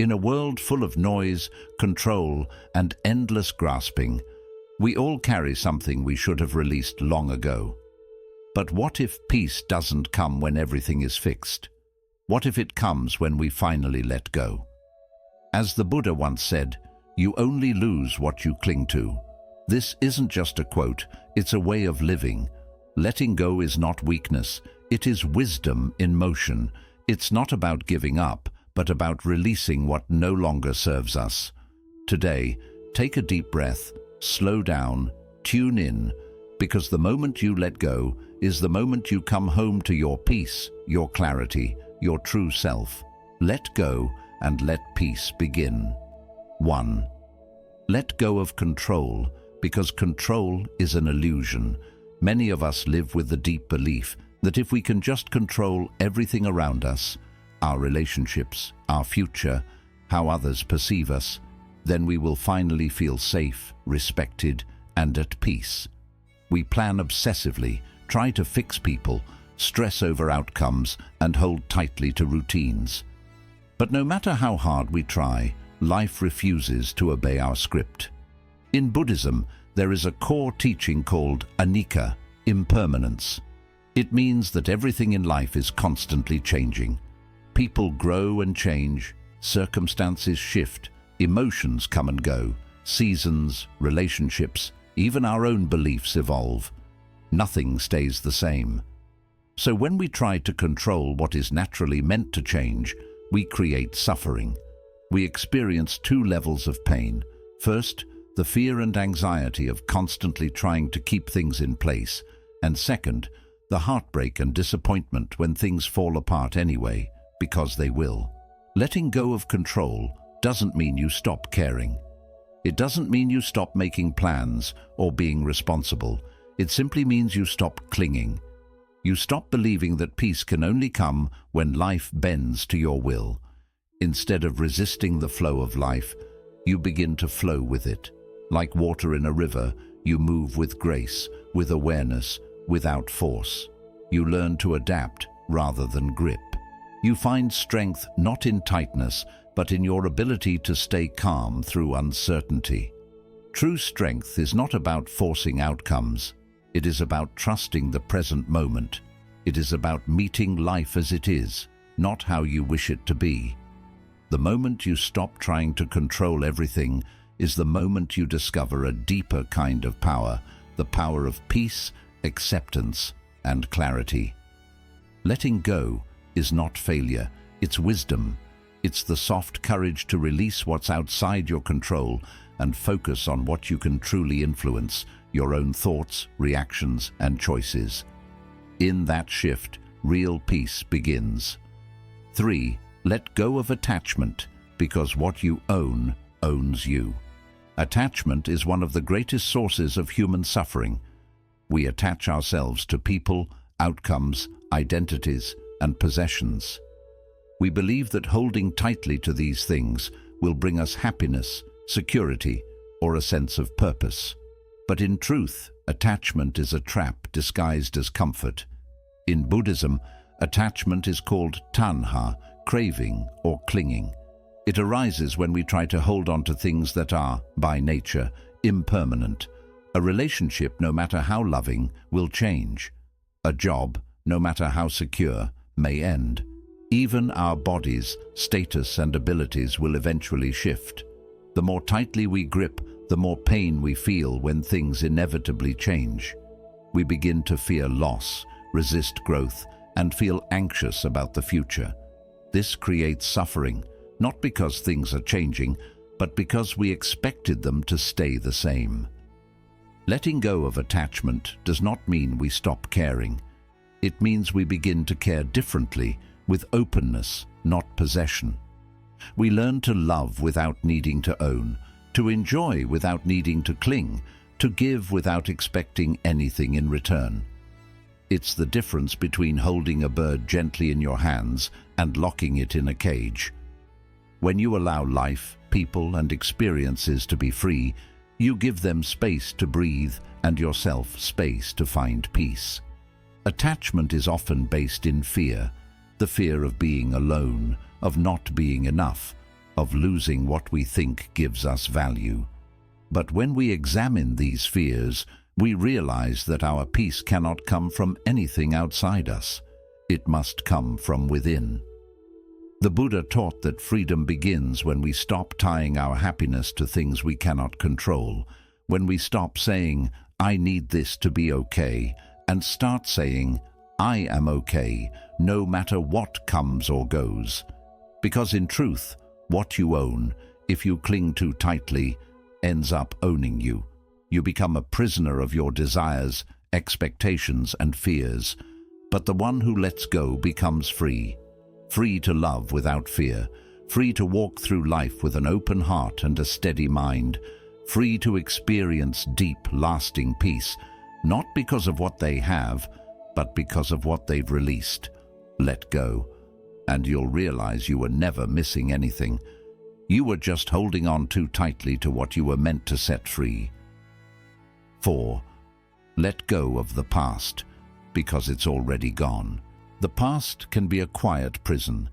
In a world full of noise, control, and endless grasping, we all carry something we should have released long ago. But what if peace doesn't come when everything is fixed? What if it comes when we finally let go? As the Buddha once said, "You only lose what you cling to." This isn't just a quote, it's a way of living. Letting go is not weakness, it is wisdom in motion. It's not about giving up, but about releasing what no longer serves us. Today, take a deep breath, slow down, tune in, because the moment you let go is the moment you come home to your peace, your clarity, your true self. Let go and let peace begin. 1. Let go of control, because control is an illusion. Many of us live with the deep belief that if we can just control everything around us, our relationships, our future, how others perceive us, then we will finally feel safe, respected, and at peace. We plan obsessively, try to fix people, stress over outcomes, and hold tightly to routines. But no matter how hard we try, life refuses to obey our script. In Buddhism, there is a core teaching called anicca, impermanence. It means that everything in life is constantly changing. People grow and change, circumstances shift, emotions come and go, seasons, relationships, even our own beliefs evolve. Nothing stays the same. So when we try to control what is naturally meant to change, we create suffering. We experience two levels of pain. First, the fear and anxiety of constantly trying to keep things in place, and second, the heartbreak and disappointment when things fall apart anyway, because they will. Letting go of control doesn't mean you stop caring. It doesn't mean you stop making plans or being responsible. It simply means you stop clinging. You stop believing that peace can only come when life bends to your will. Instead of resisting the flow of life, you begin to flow with it. Like water in a river, you move with grace, with awareness, without force. You learn to adapt rather than grip. You find strength not in tightness, but in your ability to stay calm through uncertainty. True strength is not about forcing outcomes. It is about trusting the present moment. It is about meeting life as it is, not how you wish it to be. The moment you stop trying to control everything is the moment you discover a deeper kind of power, the power of peace, acceptance, and clarity. Letting go is not failure, it's wisdom. It's the soft courage to release what's outside your control and focus on what you can truly influence, your own thoughts, reactions, and choices. In that shift, real peace begins. 3. Let go of attachment, because what you own owns you. Attachment is one of the greatest sources of human suffering. We attach ourselves to people, outcomes, identities, and possessions. We believe that holding tightly to these things will bring us happiness, security, or a sense of purpose. But in truth, attachment is a trap disguised as comfort. In Buddhism, attachment is called tanha, craving or clinging. It arises when we try to hold on to things that are, by nature, impermanent. A relationship, no matter how loving, will change. A job, no matter how secure, may end. Even our bodies, status, and abilities will eventually shift. The more tightly we grip, the more pain we feel when things inevitably change. We begin to fear loss, resist growth, and feel anxious about the future. This creates suffering, not because things are changing, but because we expected them to stay the same. Letting go of attachment does not mean we stop caring. It means we begin to care differently, with openness, not possession. We learn to love without needing to own, to enjoy without needing to cling, to give without expecting anything in return. It's the difference between holding a bird gently in your hands and locking it in a cage. When you allow life, people, and experiences to be free, you give them space to breathe and yourself space to find peace. Attachment is often based in fear, the fear of being alone, of not being enough, of losing what we think gives us value. But when we examine these fears, we realize that our peace cannot come from anything outside us. It must come from within. The Buddha taught that freedom begins when we stop tying our happiness to things we cannot control, when we stop saying, "I need this to be okay," and start saying, "I am okay, no matter what comes or goes." Because in truth, what you own, if you cling too tightly, ends up owning you. You become a prisoner of your desires, expectations, and fears. But the one who lets go becomes free. Free to love without fear. Free to walk through life with an open heart and a steady mind. Free to experience deep, lasting peace, not because of what they have, but because of what they've released. Let go, and you'll realize you were never missing anything. You were just holding on too tightly to what you were meant to set free. 4. Let go of the past, because it's already gone. The past can be a quiet prison.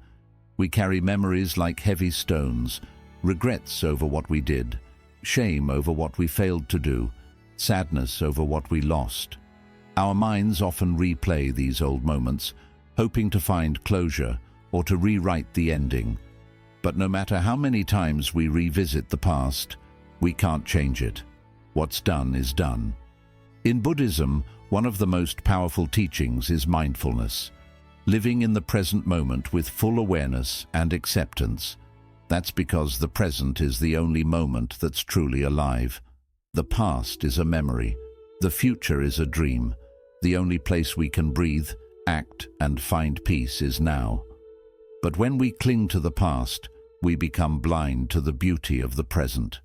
We carry memories like heavy stones, regrets over what we did, shame over what we failed to do, sadness over what we lost. Our minds often replay these old moments, hoping to find closure or to rewrite the ending. But no matter how many times we revisit the past, we can't change it. What's done is done. In Buddhism, one of the most powerful teachings is mindfulness, living in the present moment with full awareness and acceptance. That's because the present is the only moment that's truly alive. The past is a memory. The future is a dream. The only place we can breathe, act, and find peace is now. But when we cling to the past, we become blind to the beauty of the present.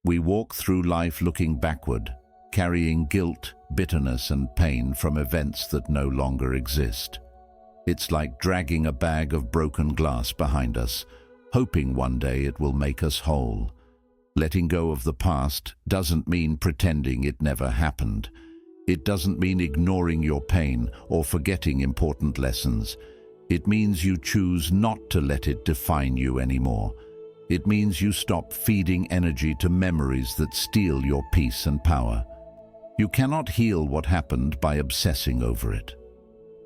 We walk through life looking backward, carrying guilt, bitterness, and pain from events that no longer exist. It's like dragging a bag of broken glass behind us, hoping one day it will make us whole. Letting go of the past doesn't mean pretending it never happened. It doesn't mean ignoring your pain or forgetting important lessons. It means you choose not to let it define you anymore. It means you stop feeding energy to memories that steal your peace and power. You cannot heal what happened by obsessing over it.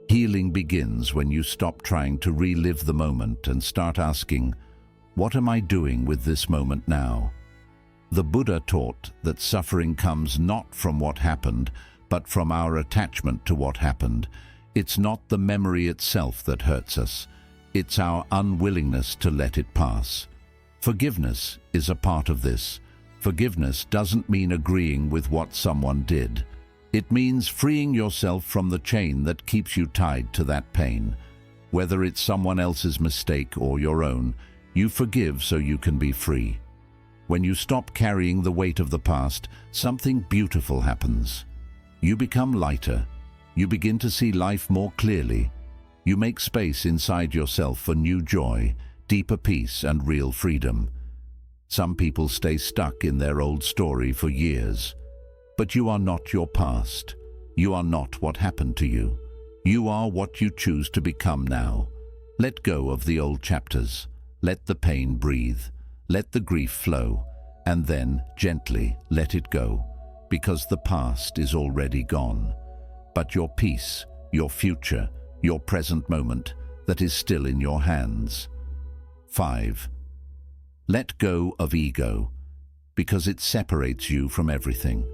Healing begins when you stop trying to relive the moment and start asking, what am I doing with this moment now? The Buddha taught that suffering comes not from what happened, but from our attachment to what happened. It's not the memory itself that hurts us. It's our unwillingness to let it pass. Forgiveness is a part of this. Forgiveness doesn't mean agreeing with what someone did. It means freeing yourself from the chain that keeps you tied to that pain. Whether it's someone else's mistake or your own, you forgive so you can be free. When you stop carrying the weight of the past, something beautiful happens. You become lighter. You begin to see life more clearly. You make space inside yourself for new joy, deeper peace, and real freedom. Some people stay stuck in their old story for years. But you are not your past. You are not what happened to you. You are what you choose to become now. Let go of the old chapters. Let the pain breathe. Let the grief flow. And then, gently, let it go. Because the past is already gone. But your peace, your future, your present moment, that is still in your hands. 5. Let go of ego, because it separates you from everything.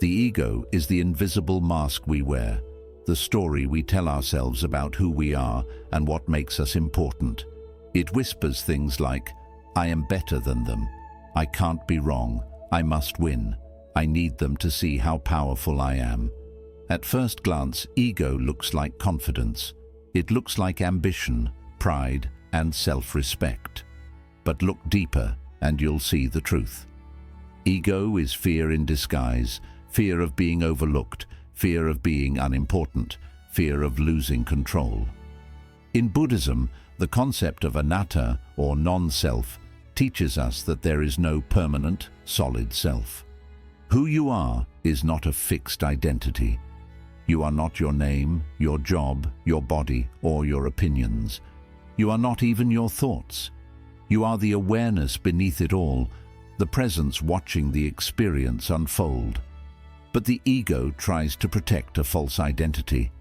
The ego is the invisible mask we wear, the story we tell ourselves about who we are and what makes us important. It whispers things like, I am better than them. I can't be wrong. I must win. I need them to see how powerful I am. At first glance, ego looks like confidence. It looks like ambition, pride, and self-respect. But look deeper and you'll see the truth. Ego is fear in disguise, fear of being overlooked, fear of being unimportant, fear of losing control. In Buddhism, the concept of anatta, or non-self, teaches us that there is no permanent, solid self. Who you are is not a fixed identity. You are not your name, your job, your body, or your opinions. You are not even your thoughts. You are the awareness beneath it all, the presence watching the experience unfold. But the ego tries to protect a false identity.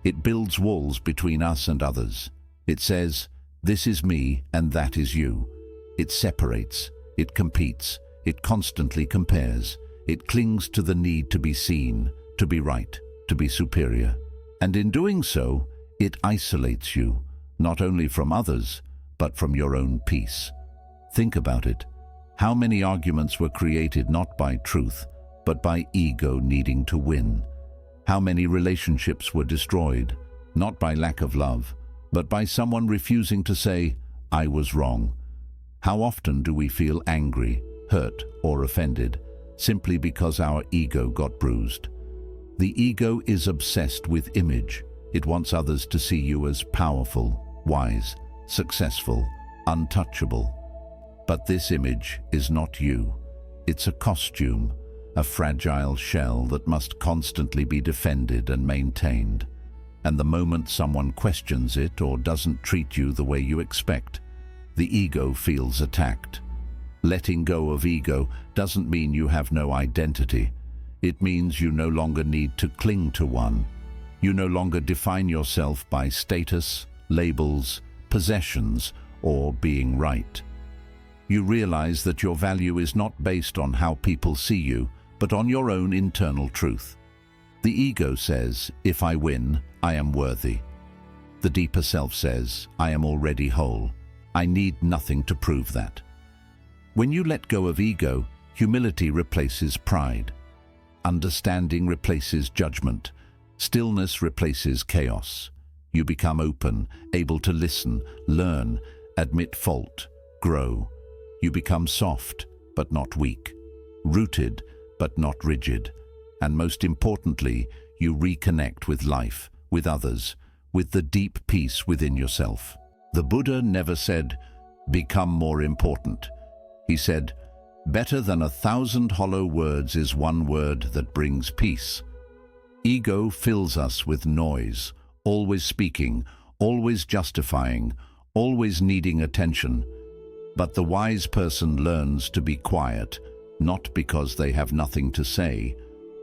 It builds walls between us and others. It says, "This is me and that is you." It separates, it competes, it constantly compares. It clings to the need to be seen, to be right, to be superior. And in doing so, it isolates you, not only from others, but from your own peace. Think about it. How many arguments were created not by truth, but by ego needing to win? How many relationships were destroyed, not by lack of love, but by someone refusing to say, "I was wrong"? How often do we feel angry, hurt, or offended, simply because our ego got bruised? The ego is obsessed with image. It wants others to see you as powerful, wise, successful, untouchable. But this image is not you. It's a costume, a fragile shell that must constantly be defended and maintained. And the moment someone questions it or doesn't treat you the way you expect, the ego feels attacked. Letting go of ego doesn't mean you have no identity. It means you no longer need to cling to one. You no longer define yourself by status, labels, possessions, or being right. You realize that your value is not based on how people see you, but on your own internal truth. The ego says, "If I win, I am worthy." The deeper self says, "I am already whole. I need nothing to prove that." When you let go of ego, humility replaces pride. Understanding replaces judgment. Stillness replaces chaos. You become open, able to listen, learn, admit fault, grow. You become soft, but not weak, rooted, but not rigid. And most importantly, you reconnect with life, with others, with the deep peace within yourself. The Buddha never said, "Become more important." He said, "Better than 1,000 hollow words is one word that brings peace." Ego fills us with noise, always speaking, always justifying, always needing attention. But the wise person learns to be quiet, not because they have nothing to say,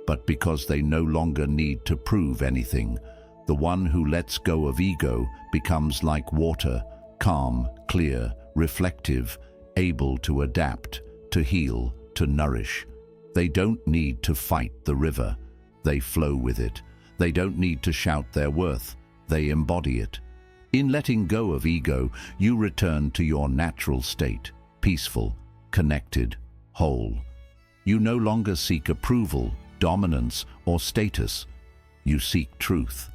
but because they no longer need to prove anything. The one who lets go of ego becomes like water, calm, clear, reflective, able to adapt, to heal, to nourish. They don't need to fight the river. They flow with it. They don't need to shout their worth. They embody it. In letting go of ego, you return to your natural state, peaceful, connected, whole. You no longer seek approval, dominance, or status. You seek truth.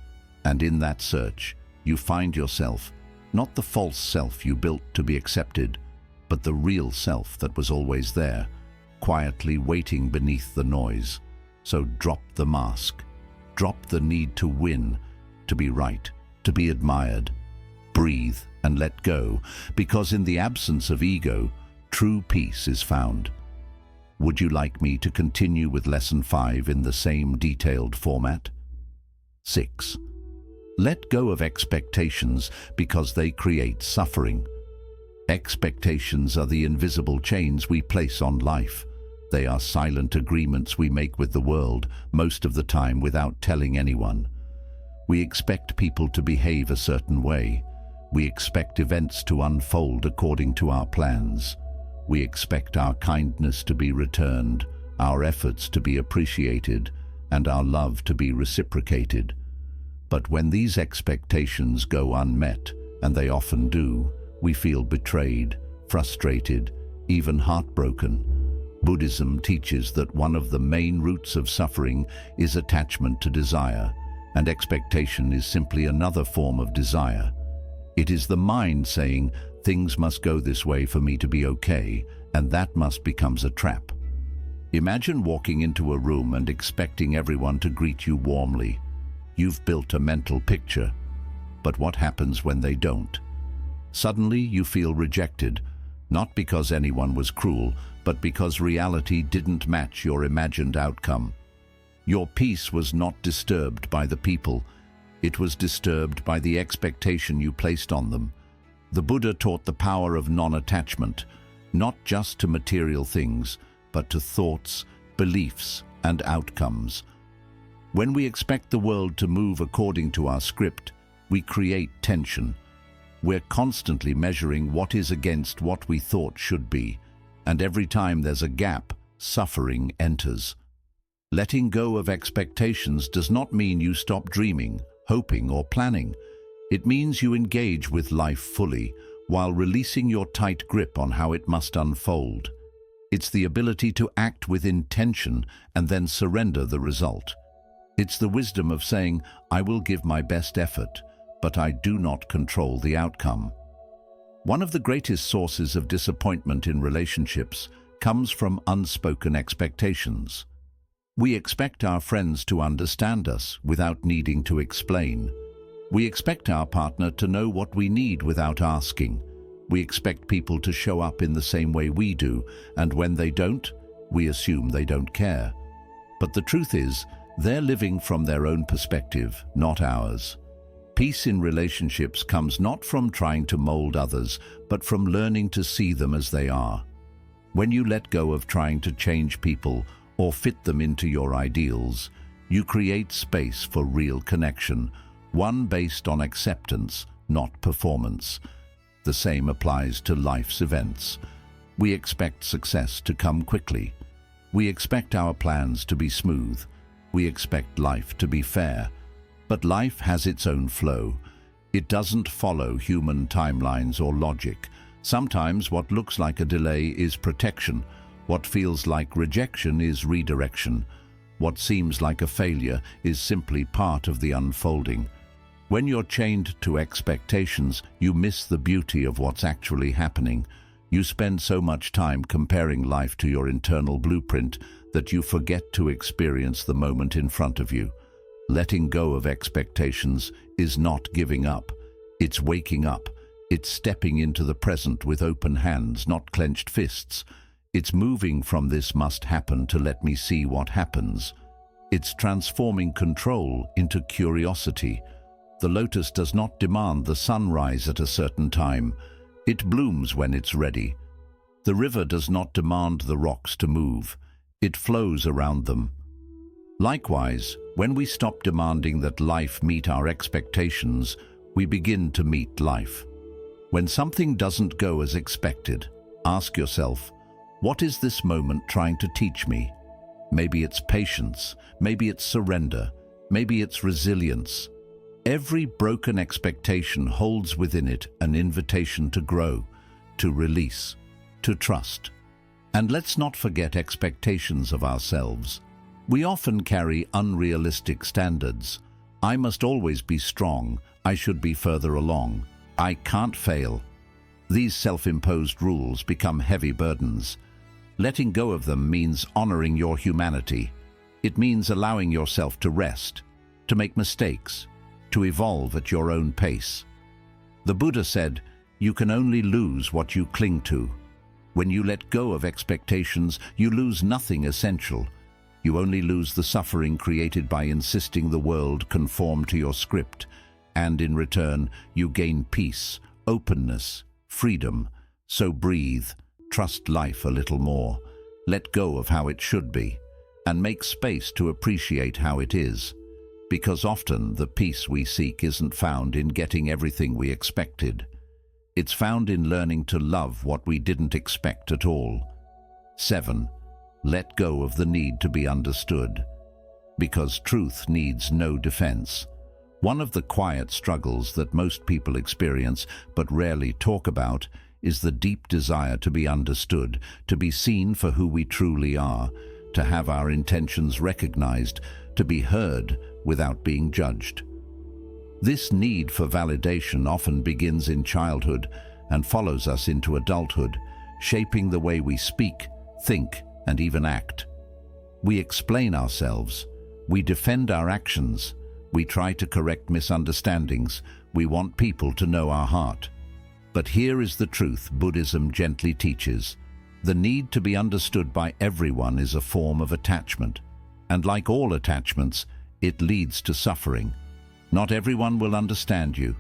And in that search, you find yourself, not the false self you built to be accepted, but the real self that was always there, quietly waiting beneath the noise. So drop the mask. Drop the need to win, to be right, to be admired. Breathe and let go, because in the absence of ego, true peace is found. Would you like me to continue with Lesson 5 in the same detailed format? 6. Let go of expectations because they create suffering. Expectations are the invisible chains we place on life. They are silent agreements we make with the world, most of the time without telling anyone. We expect people to behave a certain way. We expect events to unfold according to our plans. We expect our kindness to be returned, our efforts to be appreciated, and our love to be reciprocated. But when these expectations go unmet, and they often do, we feel betrayed, frustrated, even heartbroken. Buddhism teaches that one of the main roots of suffering is attachment to desire, and expectation is simply another form of desire. It is the mind saying, "Things must go this way for me to be okay," and that must becomes a trap. Imagine walking into a room and expecting everyone to greet you warmly. You've built a mental picture, but what happens when they don't? Suddenly you feel rejected, not because anyone was cruel, but because reality didn't match your imagined outcome. Your peace was not disturbed by the people. It was disturbed by the expectation you placed on them. The Buddha taught the power of non-attachment, not just to material things, but to thoughts, beliefs, and outcomes. When we expect the world to move according to our script, we create tension. We're constantly measuring what is against what we thought should be, and every time there's a gap, suffering enters. Letting go of expectations does not mean you stop dreaming, hoping, or planning. It means you engage with life fully, while releasing your tight grip on how it must unfold. It's the ability to act with intention and then surrender the result. It's the wisdom of saying, I will give my best effort, but I do not control the outcome. One of the greatest sources of disappointment in relationships comes from unspoken expectations. We expect our friends to understand us without needing to explain. We expect our partner to know what we need without asking. We expect people to show up in the same way we do, and when they don't, we assume they don't care. But the truth is, they're living from their own perspective, not ours. Peace in relationships comes not from trying to mold others, but from learning to see them as they are. When you let go of trying to change people or fit them into your ideals, you create space for real connection, one based on acceptance, not performance. The same applies to life's events. We expect success to come quickly. We expect our plans to be smooth. We expect life to be fair. But life has its own flow. It doesn't follow human timelines or logic. Sometimes what looks like a delay is protection. What feels like rejection is redirection. What seems like a failure is simply part of the unfolding. When you're chained to expectations, you miss the beauty of what's actually happening. You spend so much time comparing life to your internal blueprint that you forget to experience the moment in front of you. Letting go of expectations is not giving up. It's waking up. It's stepping into the present with open hands, not clenched fists. It's moving from this must happen to let me see what happens. It's transforming control into curiosity. The lotus does not demand the sunrise at a certain time. It blooms when it's ready. The river does not demand the rocks to move. It flows around them. Likewise, when we stop demanding that life meet our expectations, we begin to meet life. When something doesn't go as expected, ask yourself, what is this moment trying to teach me? Maybe it's patience, maybe it's surrender, maybe it's resilience. Every broken expectation holds within it an invitation to grow, to release, to trust. And let's not forget expectations of ourselves. We often carry unrealistic standards. I must always be strong. I should be further along. I can't fail. These self-imposed rules become heavy burdens. Letting go of them means honoring your humanity. It means allowing yourself to rest, to make mistakes, to evolve at your own pace. The Buddha said, you can only lose what you cling to. When you let go of expectations, you lose nothing essential. You only lose the suffering created by insisting the world conform to your script, and in return, you gain peace, openness, freedom. So breathe, trust life a little more, let go of how it should be, and make space to appreciate how it is. Because often the peace we seek isn't found in getting everything we expected. It's found in learning to love what we didn't expect at all. 7. Let go of the need to be understood. Because truth needs no defense. One of the quiet struggles that most people experience but rarely talk about is the deep desire to be understood, to be seen for who we truly are, to have our intentions recognized, to be heard without being judged. This need for validation often begins in childhood and follows us into adulthood, shaping the way we speak, think, and even act. We explain ourselves. We defend our actions. We try to correct misunderstandings. We want people to know our heart. But here is the truth Buddhism gently teaches. The need to be understood by everyone is a form of attachment. And like all attachments, it leads to suffering. Not everyone will understand you.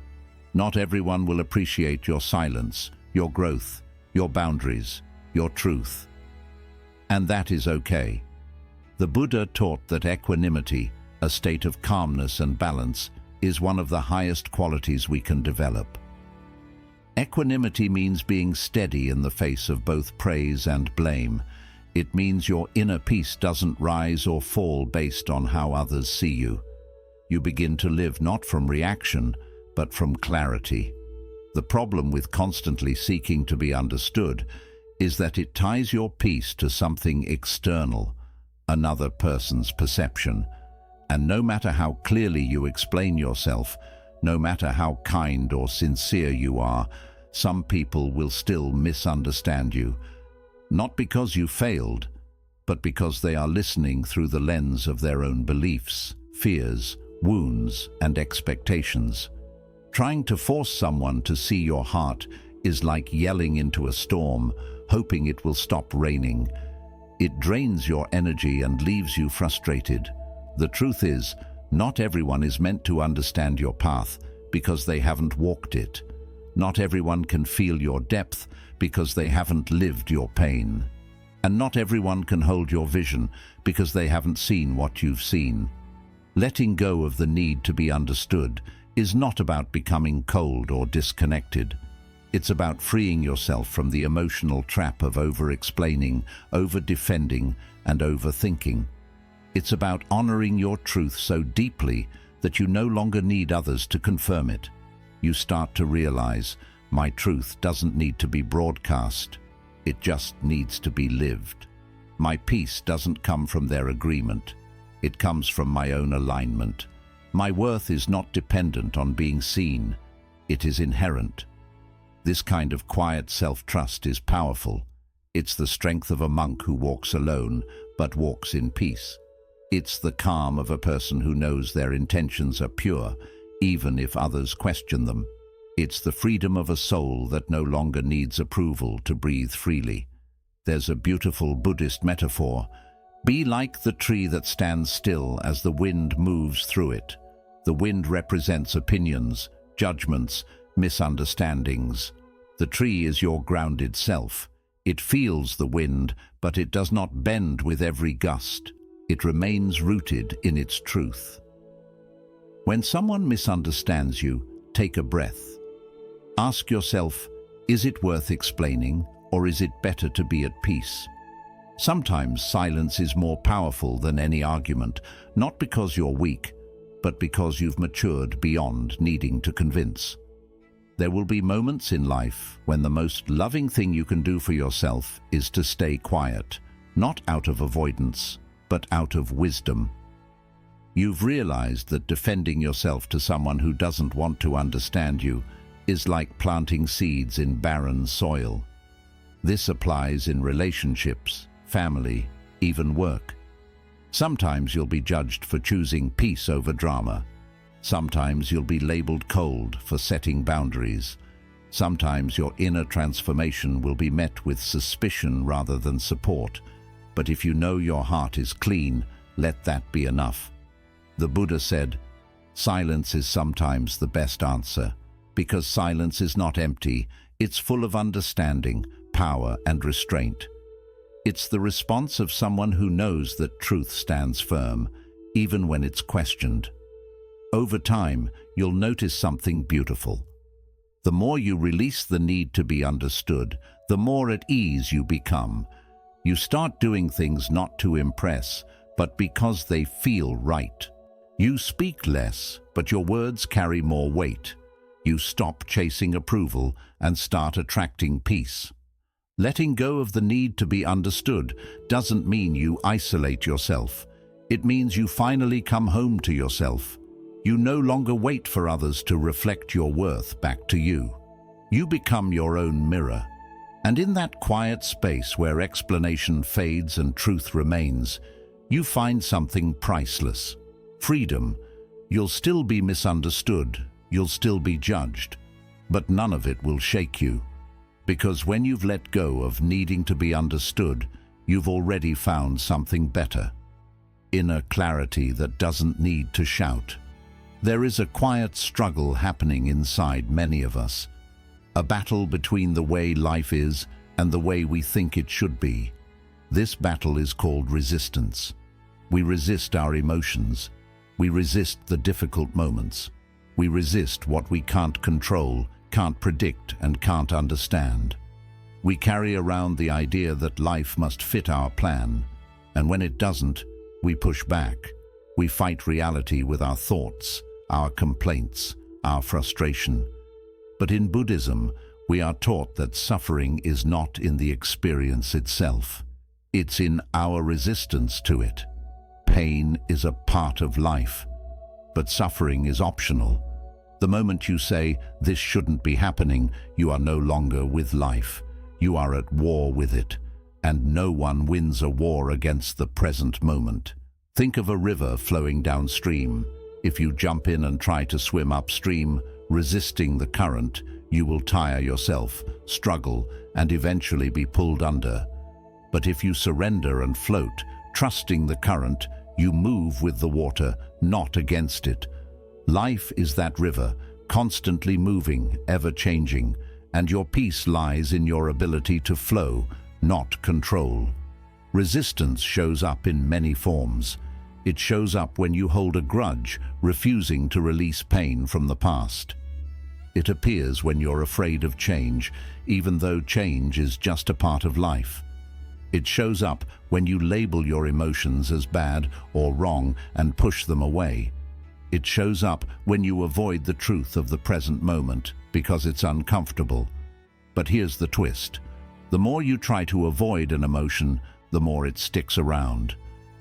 Not everyone will appreciate your silence, your growth, your boundaries, your truth. And that is okay. The Buddha taught that equanimity, a state of calmness and balance, is one of the highest qualities we can develop. Equanimity means being steady in the face of both praise and blame. It means your inner peace doesn't rise or fall based on how others see you. You begin to live not from reaction, but from clarity. The problem with constantly seeking to be understood is that it ties your peace to something external, another person's perception. And no matter how clearly you explain yourself, no matter how kind or sincere you are, some people will still misunderstand you. Not because you failed, but because they are listening through the lens of their own beliefs, fears, wounds, and expectations. Trying to force someone to see your heart is like yelling into a storm, hoping it will stop raining. It drains your energy and leaves you frustrated. The truth is, not everyone is meant to understand your path because they haven't walked it. Not everyone can feel your depth because they haven't lived your pain. And not everyone can hold your vision because they haven't seen what you've seen. Letting go of the need to be understood is not about becoming cold or disconnected. It's about freeing yourself from the emotional trap of over-explaining, over-defending, and overthinking. It's about honoring your truth so deeply that you no longer need others to confirm it. You start to realize, my truth doesn't need to be broadcast. It just needs to be lived. My peace doesn't come from their agreement. It comes from my own alignment. My worth is not dependent on being seen. It is inherent. This kind of quiet self-trust is powerful. It's the strength of a monk who walks alone, but walks in peace. It's the calm of a person who knows their intentions are pure, even if others question them. It's the freedom of a soul that no longer needs approval to breathe freely. There's a beautiful Buddhist metaphor. Be like the tree that stands still as the wind moves through it. The wind represents opinions, judgments, misunderstandings. The tree is your grounded self. It feels the wind, but it does not bend with every gust. It remains rooted in its truth. When someone misunderstands you, take a breath. Ask yourself, is it worth explaining, or is it better to be at peace? Sometimes silence is more powerful than any argument, not because you're weak, but because you've matured beyond needing to convince. There will be moments in life when the most loving thing you can do for yourself is to stay quiet, not out of avoidance, but out of wisdom. You've realized that defending yourself to someone who doesn't want to understand you is like planting seeds in barren soil. This applies in relationships, family, even work. Sometimes you'll be judged for choosing peace over drama. Sometimes you'll be labeled cold for setting boundaries. Sometimes your inner transformation will be met with suspicion rather than support. But if you know your heart is clean, let that be enough. The Buddha said, silence is sometimes the best answer, because silence is not empty, it's full of understanding, power, and restraint. It's the response of someone who knows that truth stands firm, even when it's questioned. Over time, you'll notice something beautiful. The more you release the need to be understood, the more at ease you become. You start doing things not to impress, but because they feel right. You speak less, but your words carry more weight. You stop chasing approval and start attracting peace. Letting go of the need to be understood doesn't mean you isolate yourself. It means you finally come home to yourself. You no longer wait for others to reflect your worth back to you. You become your own mirror. And in that quiet space where explanation fades and truth remains, you find something priceless. Freedom. You'll still be misunderstood. You'll still be judged. But none of it will shake you. Because when you've let go of needing to be understood, you've already found something better. Inner clarity that doesn't need to shout. There is a quiet struggle happening inside many of us, a battle between the way life is and the way we think it should be. This battle is called resistance. We resist our emotions. We resist the difficult moments. We resist what we can't control, can't predict, and can't understand. We carry around the idea that life must fit our plan, and when it doesn't, we push back. We fight reality with our thoughts, our complaints, our frustration. But in Buddhism, we are taught that suffering is not in the experience itself. It's in our resistance to it. Pain is a part of life, but suffering is optional. The moment you say, "This shouldn't be happening," you are no longer with life. You are at war with it, and no one wins a war against the present moment. Think of a river flowing downstream. If you jump in and try to swim upstream, resisting the current, you will tire yourself, struggle, and eventually be pulled under. But if you surrender and float, trusting the current, you move with the water, not against it. Life is that river, constantly moving, ever changing, and your peace lies in your ability to flow, not control. Resistance shows up in many forms. It shows up when you hold a grudge, refusing to release pain from the past. It appears when you're afraid of change, even though change is just a part of life. It shows up when you label your emotions as bad or wrong and push them away. It shows up when you avoid the truth of the present moment because it's uncomfortable. But here's the twist. The more you try to avoid an emotion, the more it sticks around.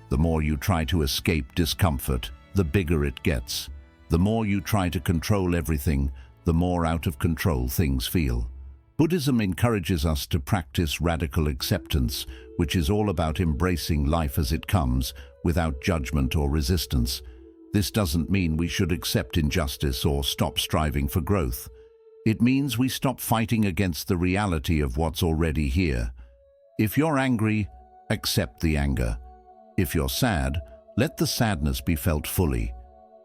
The more you try to escape discomfort, the bigger it gets. The more you try to control everything, the more out of control things feel. Buddhism encourages us to practice radical acceptance, which is all about embracing life as it comes, without judgment or resistance. This doesn't mean we should accept injustice or stop striving for growth. It means we stop fighting against the reality of what's already here. If you're angry, accept the anger. If you're sad, let the sadness be felt fully.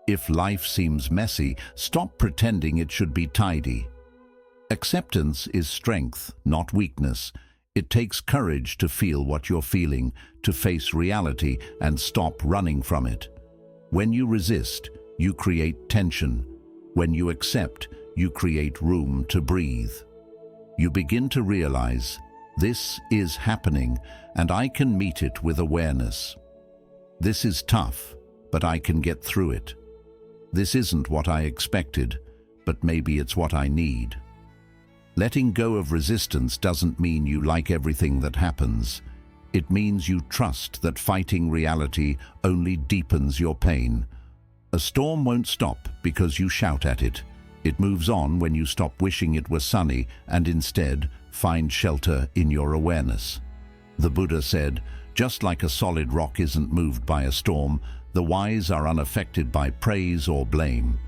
If life seems messy, stop pretending it should be tidy. Acceptance is strength, not weakness. It takes courage to feel what you're feeling, to face reality and stop running from it. When you resist, you create tension. When you accept, you create room to breathe. You begin to realize, this is happening, and I can meet it with awareness. This is tough, but I can get through it. This isn't what I expected, but maybe it's what I need. Letting go of resistance doesn't mean you like everything that happens. It means you trust that fighting reality only deepens your pain. A storm won't stop because you shout at it. It moves on when you stop wishing it were sunny and instead find shelter in your awareness. The Buddha said, just like a solid rock isn't moved by a storm, the wise are unaffected by praise or blame.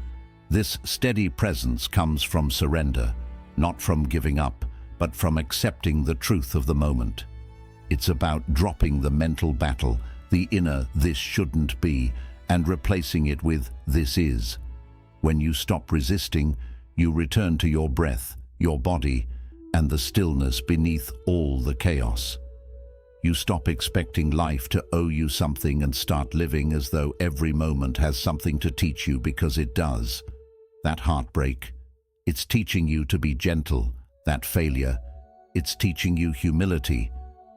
This steady presence comes from surrender, not from giving up, but from accepting the truth of the moment. It's about dropping the mental battle, the inner "this shouldn't be," and replacing it with "this is." When you stop resisting, you return to your breath, your body, and the stillness beneath all the chaos. You stop expecting life to owe you something and start living as though every moment has something to teach you because it does. That heartbreak, it's teaching you to be gentle. That failure, it's teaching you humility.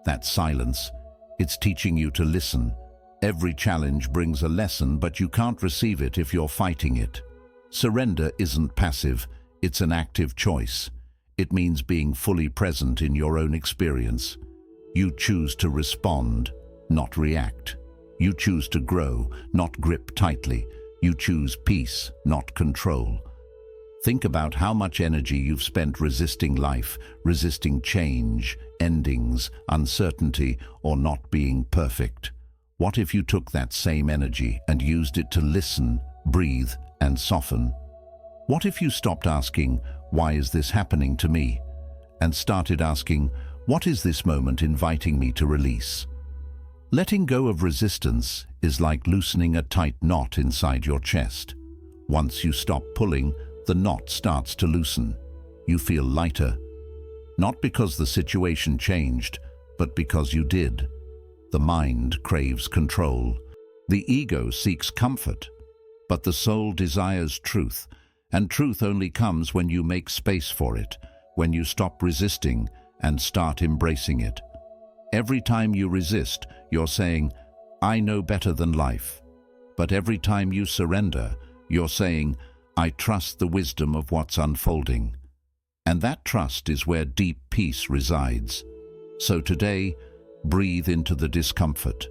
That silence, it's teaching you to listen. Every challenge brings a lesson, but you can't receive it if you're fighting it. Surrender isn't passive, it's an active choice. It means being fully present in your own experience. You choose to respond, not react. You choose to grow, not grip tightly. You choose peace, not control. Think about how much energy you've spent resisting life, resisting change, endings, uncertainty, or not being perfect. What if you took that same energy and used it to listen, breathe, and soften? What if you stopped asking, "Why is this happening to me?" and started asking, "What is this moment inviting me to release?" Letting go of resistance is like loosening a tight knot inside your chest. Once you stop pulling, the knot starts to loosen. You feel lighter, not because the situation changed, but because you did. The mind craves control. The ego seeks comfort, but the soul desires truth, and truth only comes when you make space for it, when you stop resisting and start embracing it. Every time you resist, you're saying, "I know better than life." But every time you surrender, you're saying, "I trust the wisdom of what's unfolding." And that trust is where deep peace resides. So today, breathe into the discomfort.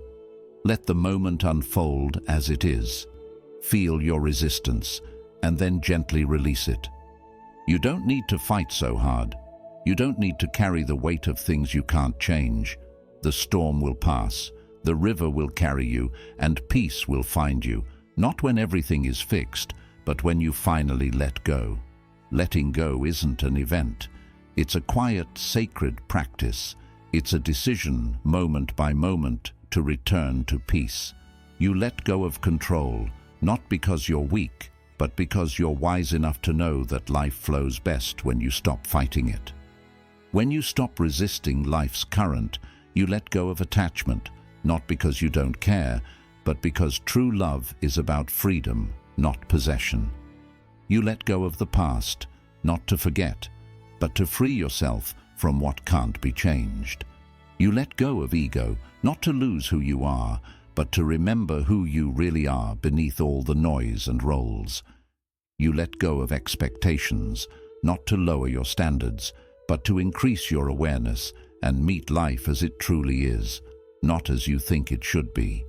Let the moment unfold as it is. Feel your resistance, and then gently release it. You don't need to fight so hard. You don't need to carry the weight of things you can't change. The storm will pass, the river will carry you, and peace will find you, not when everything is fixed, but when you finally let go. Letting go isn't an event. It's a quiet, sacred practice. It's a decision, moment by moment, to return to peace. You let go of control, not because you're weak, but because you're wise enough to know that life flows best when you stop fighting it. When you stop resisting life's current, you let go of attachment, not because you don't care, but because true love is about freedom, not possession. You let go of the past, not to forget, but to free yourself from what can't be changed. You let go of ego, not to lose who you are, but to remember who you really are beneath all the noise and roles. You let go of expectations, not to lower your standards, but to increase your awareness and meet life as it truly is, not as you think it should be.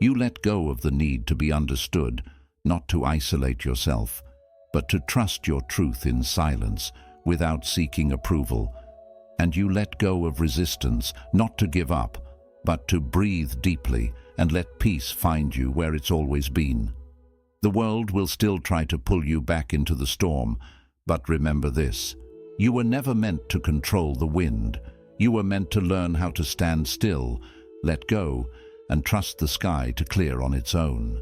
You let go of the need to be understood, not to isolate yourself, but to trust your truth in silence without seeking approval. And you let go of resistance, not to give up, but to breathe deeply and let peace find you where it's always been. The world will still try to pull you back into the storm, but remember this: you were never meant to control the wind. You were meant to learn how to stand still, let go, and trust the sky to clear on its own.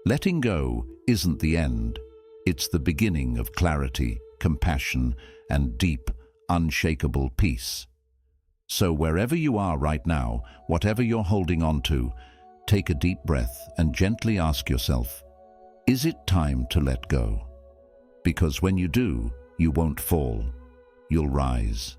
Letting go isn't the end. It's the beginning of clarity, compassion, and deep, unshakable peace. So wherever you are right now, whatever you're holding on to, take a deep breath and gently ask yourself, is it time to let go? Because when you do, you won't fall, you'll rise.